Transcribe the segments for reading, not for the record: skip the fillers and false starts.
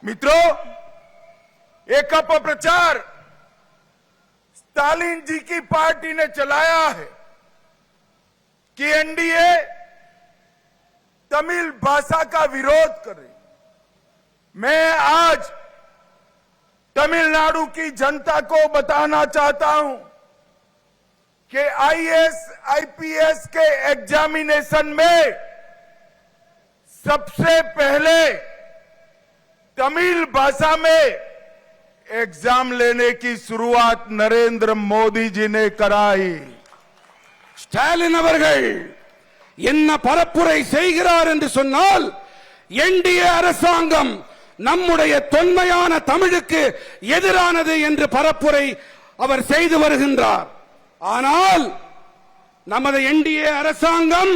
मित्रों, एक अपप्रचार स्टालिन जी की पार्टी ने चलाया है कि एनडीए तमिल भाषा का विरोध कर रही। मैं आज तमिलनाडु की जनता को बताना चाहता हूं कि आईएएस, आईपीएस के एग्जामिनेशन में सबसे पहले तमिल भाषा में एग्जाम लेने की शुरुआत नरेंद्र मोदी जी ने कराई। ஸ்டாலின் அவர்கள் என்ன பரப்புரை செய்கிறார் என்று சொன்னால், என்டிஏ அரசாங்கம் நம்முடைய தொன்மையான தமிழுக்கு எதிரானது என்று பரப்புரை அவர் செய்து வருகின்றார். ஆனால் நமது என்டிஏ அரசாங்கம்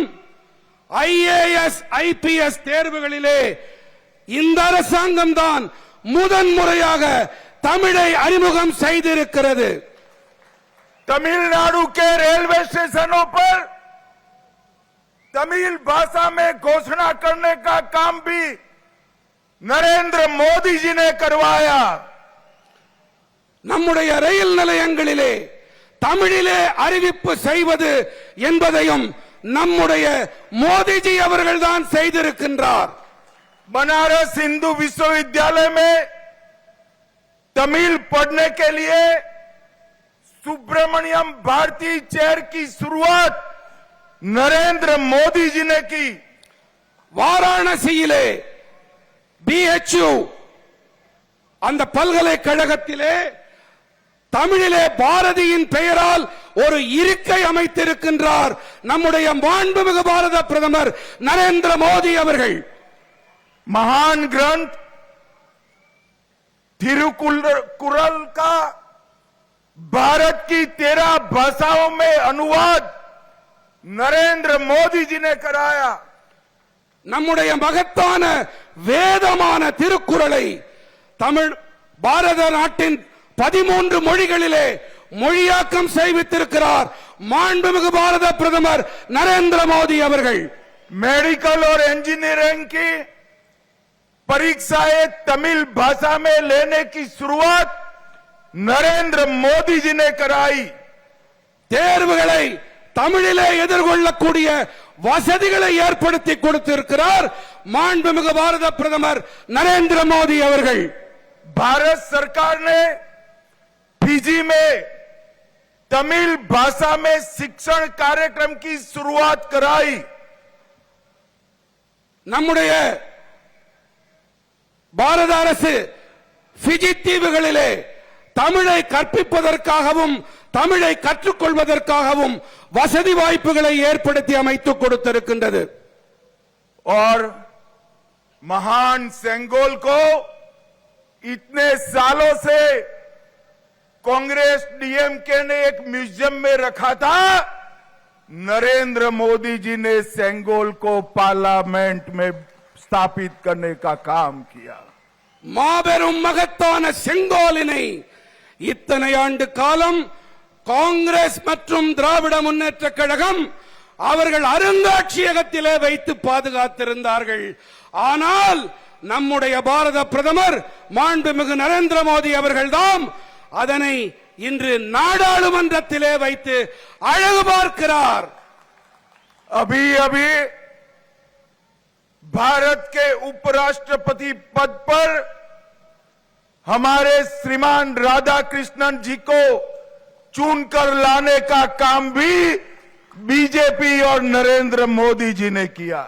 ஐஏஎஸ், ஐபிஎஸ் தேர்வுகளிலே இந்த அரசாங்கம் தான் முதன்முறையாக தமிழை அறிமுகம் செய்திருக்கிறது. तमिलनाडु के रेलवे स्टेशनों पर तमिल भाषा में घोषणा करने का काम भी नरेंद्र मोदी जी ने करवाया। நம்முடைய ரயில் நிலையங்களிலே தமிழிலே அறிவிப்பு செய்வது என்பதையும் நம்முடைய மோடிஜி அவர்கள் தான் செய்திருக்கின்றார். बनारस हिंदू विश्वविद्यालय में तमिल पढ़ने के लिए सुब्रमण्यम भारती चेयर की शुरुआत नरेंद्र मोदी जी ने की। வாராணசியிலே BHU அந்த பல்கலைக்கழகத்திலே தமிழிலே பாரதியின் பெயரால் ஒரு இருக்கை அமைத்திருக்கின்றார் நம்முடைய மாண்புமிகு பாரத பிரதமர் நரேந்திர மோடி அவர்கள். महान ग्रंथ तिरुकुरल का भारत की 13 भाषाओं में अनुवाद नरेंद्र मोदी जी ने कराया। நம்முடைய மகத்தான வேதமான திருக்குறளை தமிழ் பாரத நாட்டின் 13 மொழிகளிலே மொழியாக்கம் செய்வித்திருக்கிறார் மாண்புமிகு பாரத பிரதமர் நரேந்திர மோடி அவர்கள். मेडिकल और इंजीनियरिंग की परीक्षाएं तमिल भाषा में लेने की शुरुआत नरेंद्र मोदी जी ने कराई। தேர்வுகளை தமிழிலே எதிர்கொள்ளக்கூடிய வசதிகளை ஏற்படுத்தி கொடுத்திருக்கிறார் மாண்புமிகு பாரத பிரதமர் நரேந்திர மோடி அவர்கள். भारत सरकार ने फिजी में तमिल भाषा में शिक्षण कार्यक्रम की शुरुआत कराई। நம்முடைய பாரத அரசு பிஜி தீவுகளிலே தமிழை கற்பிப்பதற்காகவும் தமிழை கற்றுக்கொள்வதற்காகவும் வசதி வாய்ப்புகளை ஏற்படுத்தி அமைத்து கொடுத்திருக்கின்றது. और महान सेंगोल को इतने सालों से कांग्रेस डीएमके ने एक म्यूजियम में रखा था, नरेंद्र मोदी जी ने सेंगोल को पार्लियामेंट में स्थापित करने का काम किया। மாபெரும் மகத்தான செங்கோலினை இத்தனை ஆண்டு காலம் காங்கிரஸ் மற்றும் திராவிட முன்னேற்ற கழகம் அவர்கள் அருங்காட்சியகத்திலே வைத்து பாதுகாத்திருந்தார்கள். ஆனால் நம்முடைய பாரத பிரதமர் மாண்புமிகு நரேந்திர மோடி அவர்கள்தான் அதனை இன்று நாடாளுமன்றத்திலே வைத்து அழகு பார்க்கிறார். अभी अभी भारत के उपराष्ट्रपति पद पर हमारे श्रीमान राधाकृष्णन जी को चुनकर लाने का काम भी बीजेपी और नरेंद्र मोदी जी ने किया।